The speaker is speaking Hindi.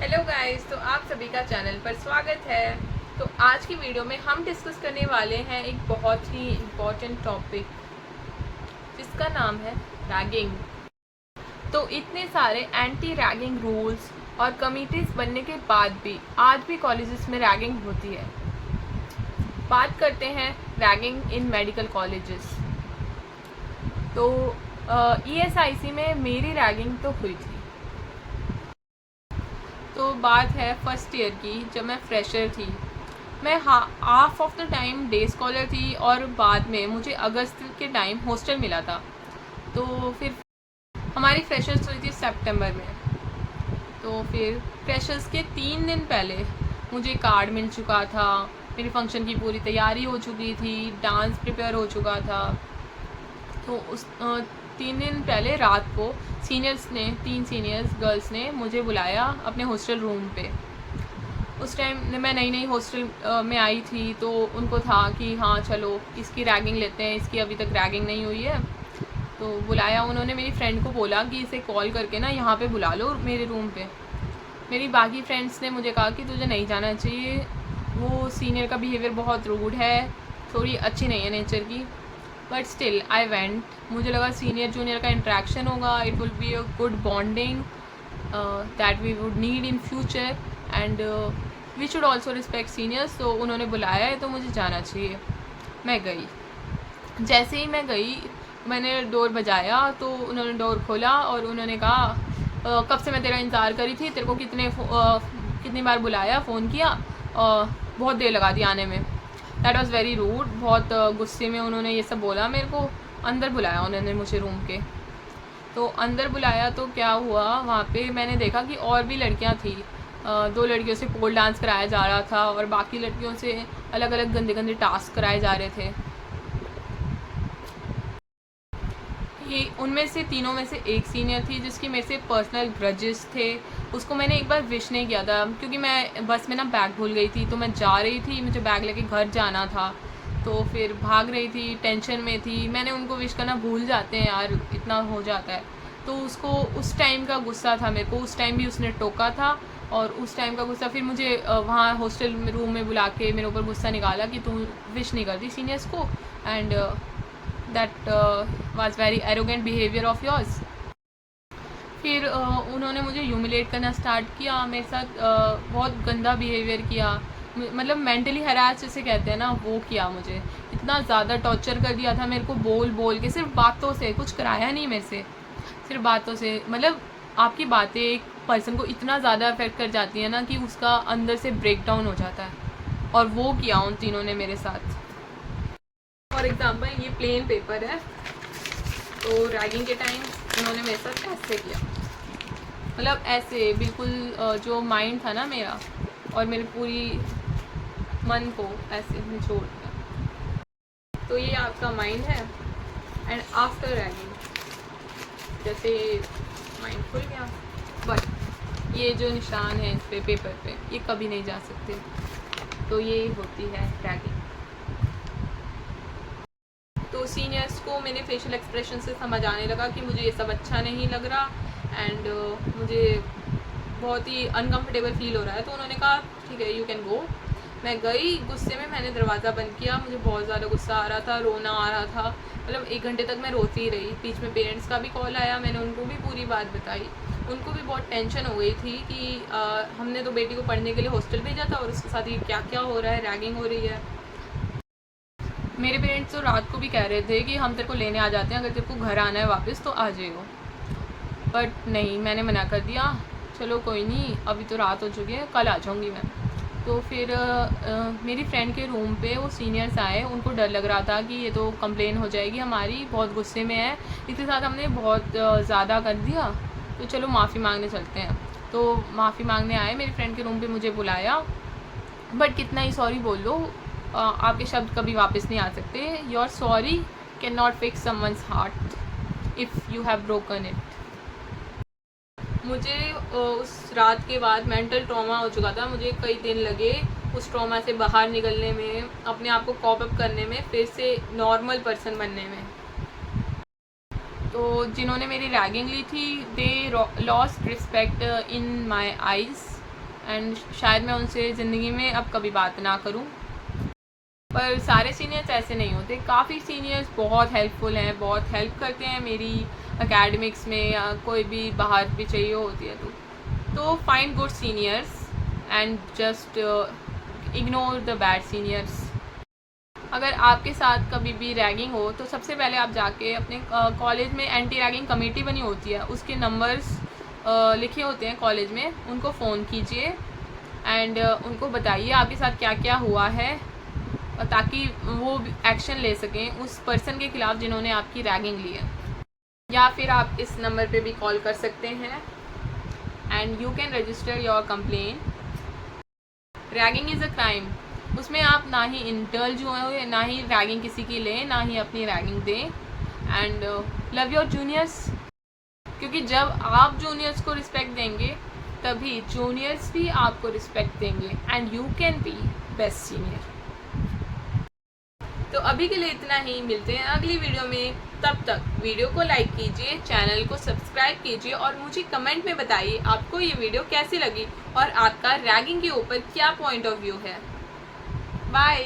हेलो गाइस, तो आप सभी का चैनल पर स्वागत है। तो आज की वीडियो में हम डिस्कस करने वाले हैं एक बहुत ही इम्पोर्टेंट टॉपिक जिसका नाम है रैगिंग। तो इतने सारे एंटी रैगिंग रूल्स और कमिटीज़ बनने के बाद भी आज भी कॉलेजेस में रैगिंग होती है। बात करते हैं रैगिंग इन मेडिकल कॉलेजेस। तो ESIC में मेरी रैगिंग तो हुई थी। तो बात है फर्स्ट ईयर की, जब मैं फ्रेशर थी। मैं half of the time day scholar थी और बाद में मुझे अगस्त के टाइम हॉस्टल मिला था। तो फिर हमारी फ्रेशर्स हुई थी सितंबर में। तो फिर फ्रेशर्स के 3 दिन पहले मुझे कार्ड मिल चुका था, मेरे फंक्शन की पूरी तैयारी हो चुकी थी, डांस प्रिपेयर हो चुका था। तो उस 3 दिन पहले रात को सीनियर्स ने 3 सीनियर्स गर्ल्स ने मुझे बुलाया अपने हॉस्टल रूम पे। उस टाइम मैं नई नई हॉस्टल में आई थी, तो उनको था कि हाँ चलो इसकी रैगिंग लेते हैं, इसकी अभी तक रैगिंग नहीं हुई है। तो बुलाया उन्होंने। मेरी फ्रेंड को बोला कि इसे कॉल करके ना यहाँ पे बुला लो मेरे रूम पे। मेरी बाकी फ्रेंड्स ने मुझे कहा कि तुझे नहीं जाना चाहिए, वो सीनियर का बिहेवियर बहुत रूड है, थोड़ी अच्छी नहीं है नेचर की। But still I went. मुझे लगा सीनियर जूनियर का इंट्रैक्शन होगा, it will be a good bonding that we would need in future and we should also respect seniors. तो उन्होंने बुलाया है तो मुझे जाना चाहिए। मैं गई। जैसे ही मैं गई, मैंने डोर बजाया तो उन्होंने डोर खोला और उन्होंने कहा कब से मैं तेरा इंतज़ार करी थी, तेरे को कितनी बार बुलाया, फ़ोन किया, बहुत देर लगा दी आने में। That was very rude. बहुत गुस्से में उन्होंने ये सब बोला मेरे को। अंदर बुलाया उन्होंने मुझे रूम के। तो अंदर बुलाया तो क्या हुआ, वहाँ पे मैंने देखा कि और भी लड़कियाँ थी। 2 लड़कियों से पोल डांस कराया जा रहा था और बाकी लड़कियों से अलग अलग गंदे गंदे टास्क कराए जा रहे थे। ये उनमें से तीनों में से एक सीनियर थी जिसकी मेरे से पर्सनल ग्रजेस थे। उसको मैंने एक बार विश नहीं किया था क्योंकि मैं बस में ना बैग भूल गई थी। तो मैं जा रही थी, मुझे बैग लेके घर जाना था, तो फिर भाग रही थी, टेंशन में थी। मैंने उनको विश करना भूल जाते हैं यार, इतना हो जाता है। तो उसको उस टाइम का गुस्सा था मेरे को, उस टाइम भी उसने टोका था और उस टाइम का गुस्सा फिर मुझे वहाँ हॉस्टल रूम में बुला के मेरे ऊपर गुस्सा निकाला कि तू विश नहीं करती सीनियर्स को and that was very arrogant behaviour of yours. फिर उन्होंने मुझे ह्यूमिलेट करना स्टार्ट किया, मेरे साथ बहुत गंदा बिहेवियर किया। मतलब मेंटली हरास जिसे कहते हैं ना, वो किया मुझे। इतना ज़्यादा टॉर्चर कर दिया था मेरे को, बोल बोल के, सिर्फ बातों से, कुछ कराया नहीं मेरे से, सिर्फ बातों से। मतलब आपकी बातें एक पर्सन को इतना ज़्यादा अफेक्ट कर जाती है ना कि उसका अंदर से ब्रेक डाउन हो जाता है। और वो किया उन तीनों ने मेरे साथ। फॉर एग्ज़ाम्पल ये प्लेन पेपर है, तो रैगिंग के टाइम उन्होंने मेरे साथ ऐसे किया, मतलब ऐसे बिल्कुल जो माइंड था ना मेरा और मेरे पूरी मन को ऐसे निचोड़ दिया। तो ये आपका माइंड है एंड आफ्टर रैगिंग जैसे माइंड खुल गया, बट ये जो निशान है इस पे पेपर पे, ये कभी नहीं जा सकते। तो ये होती है रैगिंग। तो सीनियर्स को मेरे फेशियल एक्सप्रेशन से समझ आने लगा कि मुझे ये सब अच्छा नहीं लग रहा एंड मुझे बहुत ही अनकंफर्टेबल फील हो रहा है। तो उन्होंने कहा ठीक है, यू कैन गो। मैं गई, गुस्से में मैंने दरवाज़ा बंद किया। मुझे बहुत ज़्यादा गुस्सा आ रहा था, रोना आ रहा था। मतलब 1 घंटे तक मैं रोती ही रही। बीच में पेरेंट्स का भी कॉल आया, मैंने उनको भी पूरी बात बताई। उनको भी बहुत टेंशन हो गई थी कि हमने तो बेटी को पढ़ने के लिए हॉस्टल भेजा था और उसके साथ ये क्या क्या हो रहा है, रैगिंग हो रही है। मेरे पेरेंट्स तो रात को भी कह रहे थे कि हम तेरे को लेने आ जाते हैं, अगर तेरे को घर आना है वापस तो आ जाइयो। बट नहीं, मैंने मना कर दिया, चलो कोई नहीं, अभी तो रात हो चुकी है, कल आ जाऊँगी मैं। तो फिर मेरी फ्रेंड के रूम पे वो सीनियर्स आए। उनको डर लग रहा था कि ये तो कंप्लेन हो जाएगी हमारी, बहुत गुस्से में है, इसके साथ हमने बहुत ज़्यादा कर दिया, तो चलो माफ़ी मांगने चलते हैं। तो माफ़ी मांगने आए, मेरी फ्रेंड के रूम पे मुझे बुलाया। बट कितना ही सॉरी बोल लो, आपके शब्द कभी वापस नहीं आ सकते। Your sorry can not fix someone's heart if you have broken it. मुझे उस रात के बाद मेंटल ट्रॉमा हो चुका था। मुझे कई दिन लगे उस ट्रॉमा से बाहर निकलने में, अपने आप को कॉप अप करने में, फिर से नॉर्मल पर्सन बनने में। तो जिन्होंने मेरी रैगिंग ली थी, they lost respect in my eyes and शायद मैं उनसे ज़िंदगी में अब कभी बात ना करूं। पर सारे सीनियर्स ऐसे नहीं होते, काफ़ी सीनियर्स बहुत हेल्पफुल हैं, बहुत हेल्प करते हैं मेरी एकेडमिक्स में, या कोई भी बाहर भी चाहिए होती है तो find good seniors and just ignore the bad seniors. अगर आपके साथ कभी भी रैगिंग हो तो सबसे पहले आप जाके अपने कॉलेज में एंटी रैगिंग कमेटी बनी होती है, उसके नंबर्स लिखे होते हैं कॉलेज में, उनको फ़ोन कीजिए एंड उनको बताइए आपके साथ क्या क्या हुआ है, ताकि वो एक्शन ले सकें उस पर्सन के ख़िलाफ़ जिन्होंने आपकी रैगिंग ली है। या फिर आप इस नंबर पे भी कॉल कर सकते हैं and you can register your complain. Ragging is a crime, उसमें आप ना ही इंडल्ज हुए, ना ही रैगिंग किसी की लें, ना ही अपनी रैगिंग दें। एंड लव योर जूनियर्स, क्योंकि जब आप जूनियर्स को रिस्पेक्ट देंगे तभी जूनियर्स भी आपको रिस्पेक्ट देंगे and you can be best senior. तो अभी के लिए इतना ही, मिलते हैं अगली वीडियो में। तब तक वीडियो को लाइक कीजिए, चैनल को सब्सक्राइब कीजिए और मुझे कमेंट में बताइए आपको ये वीडियो कैसी लगी और आपका रैगिंग के ऊपर क्या पॉइंट ऑफ व्यू है। बाय।